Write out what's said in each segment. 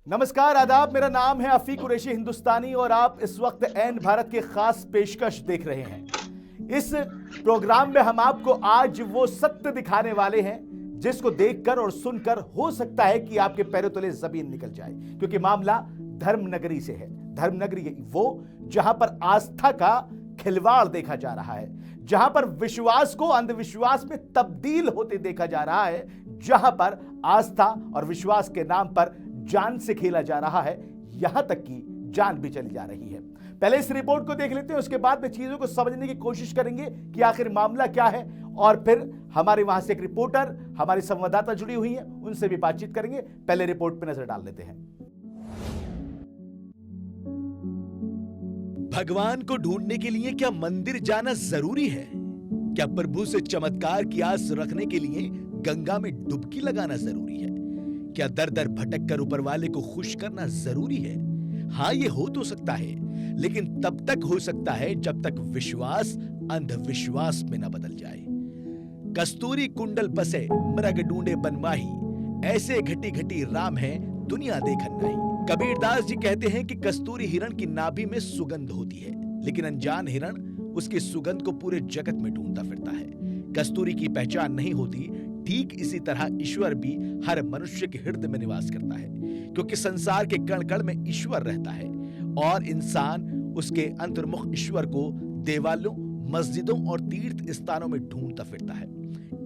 नमस्कार, आदाब। मेरा नाम है अफीक कुरैशी हिंदुस्तानी और आप इस वक्त एन भारत के खास पेशकश देख रहे हैं। इस प्रोग्राम में हम आपको आज वो सत्य दिखाने वाले हैं जिसको देखकर और सुनकर हो सकता है कि आपके पैरों तले जमीन निकल जाए, क्योंकि मामला धर्मनगरी से है। धर्मनगरी वो जहां पर आस्था का खिलवाड़ देखा जा रहा है, जहां पर विश्वास को अंधविश्वास में तब्दील होते देखा जा रहा है, जहां पर आस्था और विश्वास के नाम पर जान से खेला जा रहा है, यहां तक कि जान भी चली जा रही है। पहले इस रिपोर्ट को देख लेते हैं, उसके बाद में चीजों को समझने की कोशिश करेंगे कि आखिर मामला क्या है, और फिर हमारे वहां से एक रिपोर्टर, हमारी संवाददाता जुड़ी हुई है, उनसे भी बातचीत करेंगे। पहले रिपोर्ट पर नजर डाल लेते हैं। भगवान को ढूंढने के लिए क्या मंदिर जाना जरूरी है? क्या प्रभु से चमत्कार की आस रखने के लिए गंगा में डुबकी लगाना जरूरी है? क्या दर दर भटक कर ऊपर वाले को खुश करना जरूरी है? हाँ, ये हो तो सकता है, लेकिन तब तक हो सकता है जब तक विश्वास अंधविश्वास में न बदल जाए। कस्तूरी कुंडल पसे मृग ढूंढे बनवाही, ऐसे घटी घटी राम है दुनिया देखन नहीं। कबीरदास जी कहते हैं कि कस्तूरी हिरण की नाभि में सुगंध होती है, लेकिन अनजान हिरण उसकी सुगंध को पूरे जगत में ढूंढता फिरता है। कस्तूरी की पहचान नहीं होती। ठीक इसी तरह ईश्वर भी हर मनुष्य के हृदय में निवास करता है, क्योंकि संसार के कण कण में ईश्वर रहता है और इंसान उसके अंतर्मुख ईश्वर को देवालों, मस्जिदों और तीर्थ स्थानों में ढूंढता फिरता है।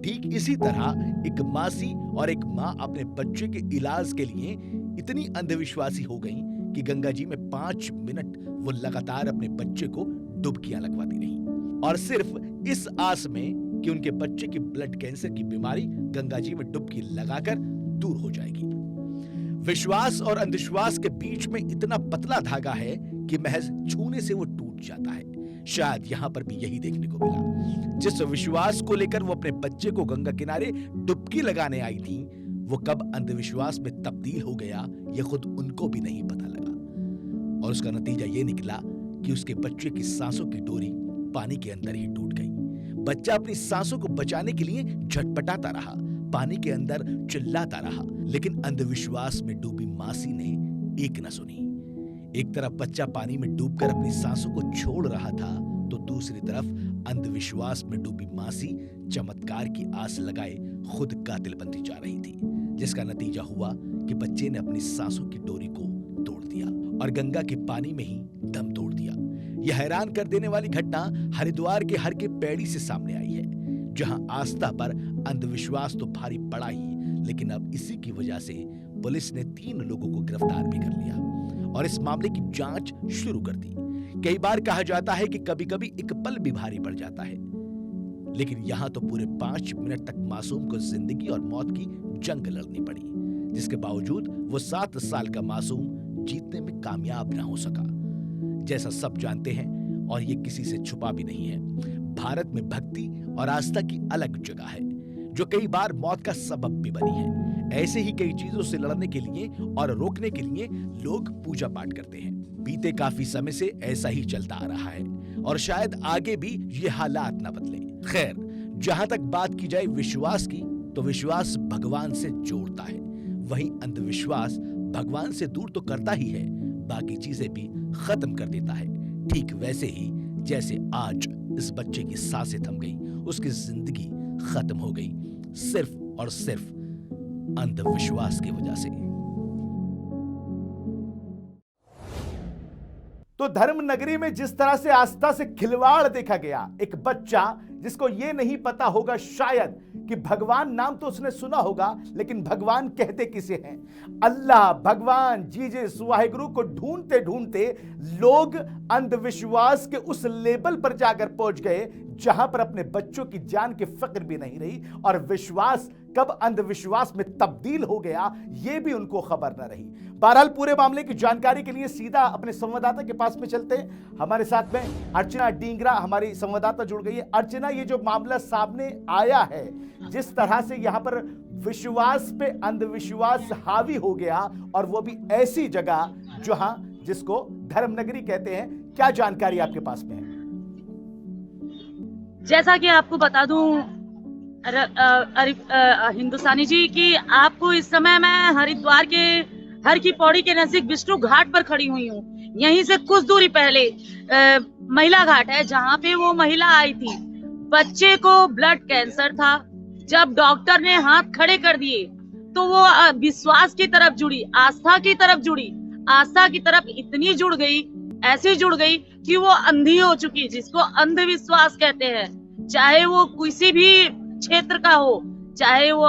ठीक इसी तरह एक मासी और एक माँ अपने बच्चे के इलाज के लिए इतनी अंधविश्वासी हो गई कि गंगा जी में 5 मिनट वो लगातार अपने बच्चे को डुबकियां लगवाती रही, और सिर्फ इस आस में कि उनके बच्चे की ब्लड कैंसर की बीमारी गंगा जी में डुबकी लगाकर दूर हो जाएगी। विश्वास और अंधविश्वास के बीच में इतना पतला धागा है कि महज छूने से वो टूट जाता है। शायद यहां पर भी यही देखने को मिला। जिस विश्वास को लेकर वो अपने बच्चे को गंगा किनारे डुबकी लगाने आई थी, वो कब अंधविश्वास में तब्दील हो गया ये खुद उनको भी नहीं पता लगा, और उसका नतीजा ये निकला कि उसके बच्चे की सांसों की डोरी पानी के अंदर ही टूट गई। बच्चा अपनी सांसों को बचाने के लिए झटपटाता रहा, पानी के अंदर चिल्लाता रहा, लेकिन अंधविश्वास में डूबी मासी ने एक न सुनी। एक तरफ बच्चा पानी में डूबकर अपनी सांसों को छोड़ रहा था, तो दूसरी तरफ अंधविश्वास में डूबी मासी चमत्कार की आस लगाए खुद कातिल बनती जा रही थी, जिसका नतीजा हुआ कि बच्चे ने अपनी सांसों की डोरी को तोड़ दिया और गंगा के पानी में ही दम तोड़ दिया। यह हैरान कर देने वाली घटना हरिद्वार के हर के पैड़ी से सामने आई है, जहां आस्था पर अंधविश्वास तो भारी पड़ा ही, लेकिन अब इसी की वजह से पुलिस ने 3 लोगों को गिरफ्तार भी कर लिया और इस मामले की जांच शुरू कर दी। कई बार कहा जाता है कि कभी कभी एक पल भी भारी पड़ जाता है, लेकिन यहां तो पूरे 5 मिनट तक मासूम को जिंदगी और मौत की जंग लड़नी पड़ी, जिसके बावजूद वो 7 साल का मासूम जीतने में कामयाब ना हो सका। जैसा सब जानते हैं, और ये किसी से छुपा भी नहीं है, भारत में भक्ति और आस्था की अलग जगह है, जो कई बार मौत का सबब भी बनी है। ऐसे ही कई चीजों से लड़ने के लिए और रोकने के लिए लोग पूजा पाठ करते हैं। बीते काफी समय से ऐसा ही चलता आ रहा है, और शायद आगे भी ये हालात न बदले। खैर, जहां तक बात की जाए विश्वास की, तो विश्वास भगवान से जोड़ता है, वहीं अंधविश्वास भगवान से दूर तो करता ही है, बाकी चीजें भी खत्म कर देता है। ठीक वैसे ही जैसे आज इस बच्चे की सांसें थम गई, उसकी जिंदगी खत्म हो गई, सिर्फ और सिर्फ अंधविश्वास की वजह से। तो धर्मनगरी में जिस तरह से आस्था से खिलवाड़ देखा गया, एक बच्चा जिसको यह नहीं पता होगा शायद कि भगवान नाम तो उसने सुना होगा, लेकिन भगवान कहते किसे हैं? अल्लाह, भगवान, जीसस, वाहिगुरु को ढूंढते ढूंढते लोग अंधविश्वास के उस लेवल पर जाकर पहुंच गए जहां पर अपने बच्चों की जान की फिक्र भी नहीं रही, और विश्वास कब अंधविश्वास में तब्दील हो गया यह भी उनको खबर न रही। बहरहाल पूरे मामले की जानकारी के लिए सीधा अपने संवाददाता के पास में चलते हैं। हमारे साथ में अर्चना डींगरा हमारी संवाददाता जुड़ गई है। अर्चना, ये जो मामला सामने आया है, जिस तरह से यहाँ पर विश्वास पे अंधविश्वास हावी हो गया, और वो भी ऐसी जगह जहां जिसको धर्मनगरी कहते हैं, क्या जानकारी आपके पास में है? जैसा कि आपको बता दूं हिंदुस्तानी जी कि आपको इस समय मैं हरिद्वार के हर की पौड़ी के नजदीक विष्णु घाट पर खड़ी हुई हूँ। यहीं से कुछ दूरी पहले महिला घाट है जहाँ पे वो महिला आई थी। बच्चे को ब्लड कैंसर था। जब डॉक्टर ने हाथ खड़े कर दिए तो वो विश्वास की तरफ जुड़ी, आस्था की तरफ जुड़ी। आस्था की तरफ इतनी जुड़ गई, ऐसी जुड़ गई कि वो अंधी हो चुकी, जिसको अंधविश्वास कहते हैं। चाहे वो किसी भी क्षेत्र का हो, चाहे वो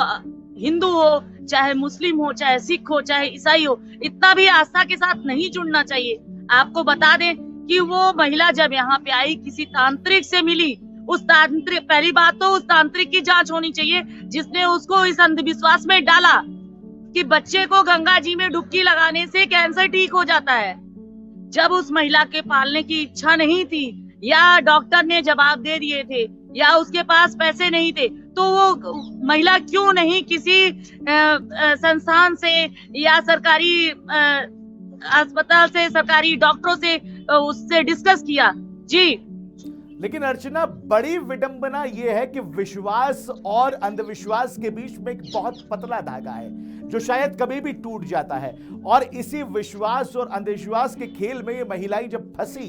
हिंदू हो, चाहे मुस्लिम हो, चाहे सिख हो, चाहे ईसाई हो, इतना भी आस्था के साथ नहीं जुड़ना चाहिए। आपको बता दें कि वो महिला जब यहाँ पे आई, किसी तांत्रिक से मिली। उस तांत्रिक, पहली बात तो उस तांत्रिक की जांच होनी चाहिए जिसने उसको इस अंधविश्वास में डाला कि बच्चे को गंगा जी में डुबकी लगाने से कैंसर ठीक हो जाता है। जब उस महिला के पालने की इच्छा नहीं थी, या डॉक्टर ने जवाब दे दिए थे, या उसके पास पैसे नहीं थे, तो वो महिला क्यों नहीं किसी संस्थान से या सरकारी अस्पताल से, सरकारी डॉक्टरों से उससे डिस्कस किया? जी। लेकिन अर्चना, बड़ी विडंबना यह है कि विश्वास और अंधविश्वास के बीच में एक बहुत पतला धागा है जो शायद कभी भी टूट जाता है। और इसी विश्वास और अंधविश्वास के खेल में ये महिलाएं जब फंसी,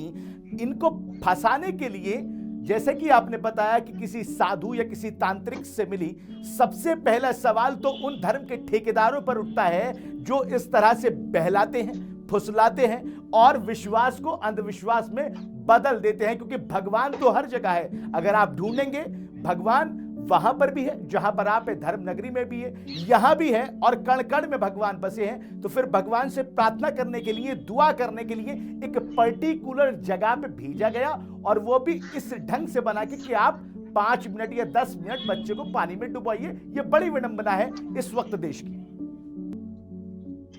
इनको फंसाने के लिए, जैसे कि आपने बताया कि किसी साधु या किसी तांत्रिक से मिली, सबसे पहला सवाल तो उन धर्म के ठेकेदारों पर उठता है जो इस तरह से बहलाते हैं, फुसलाते हैं और विश्वास को अंधविश्वास में बदल देते हैं। क्योंकि भगवान तो हर जगह है। अगर आप ढूंढेंगे, भगवान वहां पर भी है जहां पर आप है, धर्म नगरी में भी है, यहां भी है, और कण कण में भगवान बसे हैं। तो फिर भगवान से प्रार्थना करने के लिए, दुआ करने के लिए एक पर्टिकुलर जगह पे भेजा गया, और वो भी इस ढंग से बना के कि आप 5 मिनट या 10 मिनट बच्चे को पानी में डुबाइए। ये बड़ी विडंबना है इस वक्त देश की।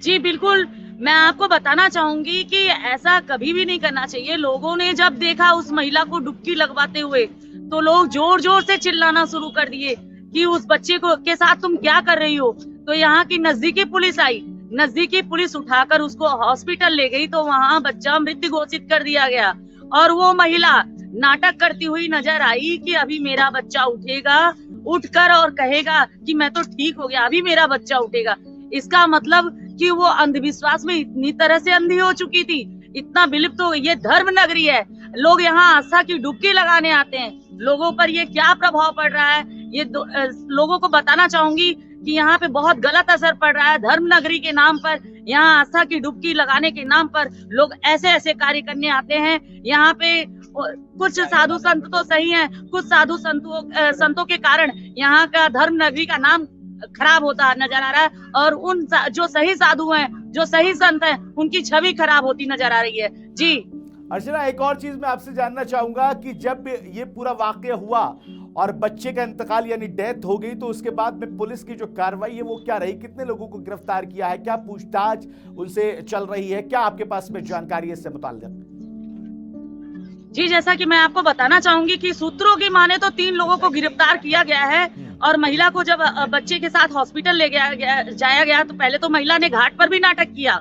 जी बिल्कुल, मैं आपको बताना चाहूंगी कि ऐसा कभी भी नहीं करना चाहिए। लोगों ने जब देखा उस महिला को डुबकी लगवाते हुए, तो लोग जोर जोर से चिल्लाना शुरू कर दिए कि उस बच्चे को के साथ तुम क्या कर रही हो। तो यहाँ की नजदीकी पुलिस आई, नजदीकी पुलिस उठाकर उसको हॉस्पिटल ले गई, तो वहाँ बच्चा मृत घोषित कर दिया गया। और वो महिला नाटक करती हुई नजर आई कि अभी मेरा बच्चा उठेगा, उठकर और कहेगा कि मैं तो ठीक हो गया, अभी मेरा बच्चा उठेगा। इसका मतलब कि वो अंधविश्वास में इतनी तरह से अंधी हो चुकी थी, इतना विलुप्त हो। ये धर्म नगरी है, लोग यहाँ आस्था की डुबकी लगाने आते हैं। लोगों पर ये क्या प्रभाव पड़ रहा है, ये लोगों को बताना चाहूंगी कि यहाँ पे बहुत गलत असर पड़ रहा है। धर्म नगरी के नाम पर, यहाँ आस्था की डुबकी लगाने के नाम पर लोग ऐसे ऐसे कार्य करने आते हैं। यहाँ पे कुछ साधु संत तो सही हैं, कुछ साधु संतों के कारण यहाँ का धर्म नगरी का नाम खराब होता नजर आ रहा है, और उन जो सही साधु हैं, जो सही संत हैं, उनकी छवि खराब होती नजर आ रही है। जी अर्चना, एक और चीज मैं आपसे जानना चाहूंगा कि जब ये पूरा वाकया हुआ और बच्चे का इंतकाल यानी डेथ हो गई, तो उसके बाद में पुलिस की जो कार्रवाई है वो क्या रही? कितने लोगों को गिरफ्तार किया है? क्या पूछताछ उनसे चल रही है? क्या आपके पास में जानकारी है इससे मुताल्लिक? जी, जैसा कि मैं आपको बताना चाहूंगी कि सूत्रों की माने तो 3 लोगों को गिरफ्तार किया गया है। और महिला को जब बच्चे के साथ हॉस्पिटल ले जाया गया, तो पहले तो महिला ने घाट पर भी नाटक किया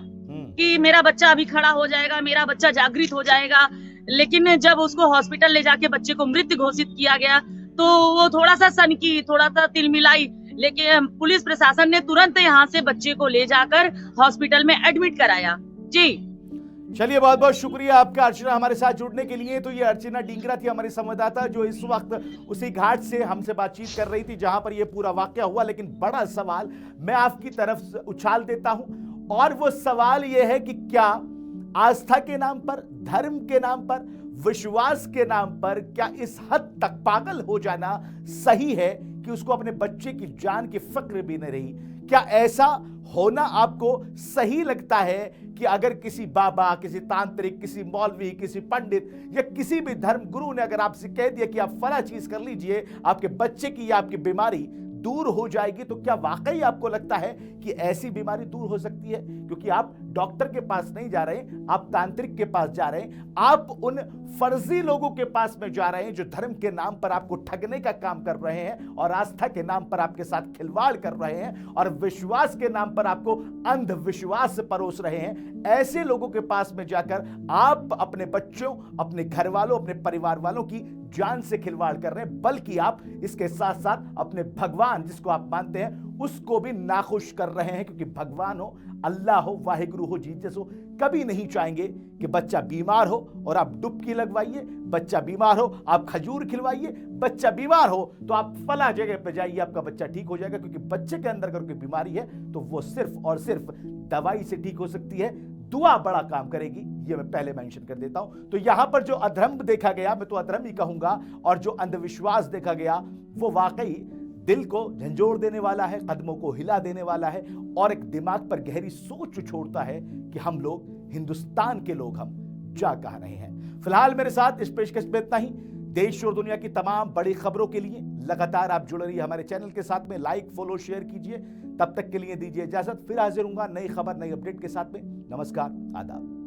कि मेरा बच्चा अभी खड़ा हो जाएगा, मेरा बच्चा जागृत हो जाएगा। लेकिन जब उसको हॉस्पिटल ले जाके बच्चे को मृत घोषित किया गया, तो वो थोड़ा सा सनकी, थोड़ा सा तिलमिलाई। लेकिन पुलिस प्रशासन ने तुरंत यहाँ से बच्चे को ले जाकर हॉस्पिटल में एडमिट कराया। जी चलिए, बहुत बहुत शुक्रिया आपका अर्चना हमारे साथ जुड़ने के लिए। तो ये अर्चना डिंगरा थी हमारी संवाददाता, जो इस वक्त उसी घाट से हमसे बातचीत कर रही थी जहां पर ये पूरा वाकया हुआ। लेकिन बड़ा सवाल मैं आपकी तरफ उछाल देता हूं, और वो सवाल ये है कि क्या आस्था के नाम पर, धर्म के नाम पर, विश्वास के नाम पर, क्या इस हद तक पागल हो जाना सही है कि उसको अपने बच्चे की जान की फिक्र भी नहीं रही? क्या ऐसा होना आपको सही लगता है कि अगर किसी बाबा, किसी तांत्रिक, किसी मौलवी, किसी पंडित या किसी भी धर्म गुरु ने अगर आपसे कह दिया कि आप फला चीज कर लीजिए, आपके बच्चे की या आपकी बीमारी दूर हो जाएगी, तो क्या वाकई आपको लगता है कि ऐसी बीमारी दूर हो सकती है? क्योंकि आप डॉक्टर के पास नहीं जा रहे, आप तांत्रिक के पास जा रहे हैं, आप उन फर्जी लोगों के पास में जा रहे हैं जो धर्म के नाम पर आपको ठगने का काम कर रहे हैं और आस्था के नाम पर आपके साथ खिलवाड़ कर रहे हैं और विश्वास के नाम पर आपको अंधविश्वास परोस रहे हैं। ऐसे लोगों के पास में जाकर आप अपने बच्चों, अपने घर वालों, अपने परिवार वालों की जान से खिलवाड़ कर रहे हैं, बल्कि आप इसके साथ साथ अपने भगवान जिसको आप मानते हैं उसको भी नाखुश कर रहे हैं। क्योंकि भगवान हो, अल्लाह हो, वाहिगुरु हो, जीसस हो, कभी नहीं चाहेंगे कि बच्चा बीमार हो और आप डुबकी लगवाइए, बच्चा बीमार हो आप खजूर खिलवाइए, बच्चा बीमार हो तो आप फला जगह पे जाइए, आपका बच्चा ठीक हो जाएगा। क्योंकि बच्चे के अंदर अगर कोई बीमारी है तो वो सिर्फ और सिर्फ दवाई से ठीक हो सकती है, दुआ बड़ा काम करेगी, ये मैं पहले मेंशन कर देता हूं। तो यहां पर जो अधर्म देखा गया, मैं तो अधर्म ही कहूंगा, और जो अंधविश्वास देखा गया वो वाकई दिल को झंझोड़ देने वाला है, कदमों को हिला देने वाला है और एक दिमाग पर गहरी सोच छोड़ता है कि हम लोग हिंदुस्तान के लोग हम जा कहां रहे हैं। फिलहाल मेरे साथ इस पेशकश में इतना ही। देश और दुनिया की तमाम बड़ी खबरों के लिए लगातार आप जुड़े रहिए हमारे चैनल के साथ में, लाइक फॉलो शेयर कीजिए। तब तक के लिए दीजिए इजाजत, फिर हाजिर हूंगा नई खबर नई अपडेट के साथ में। नमस्कार, आदाब।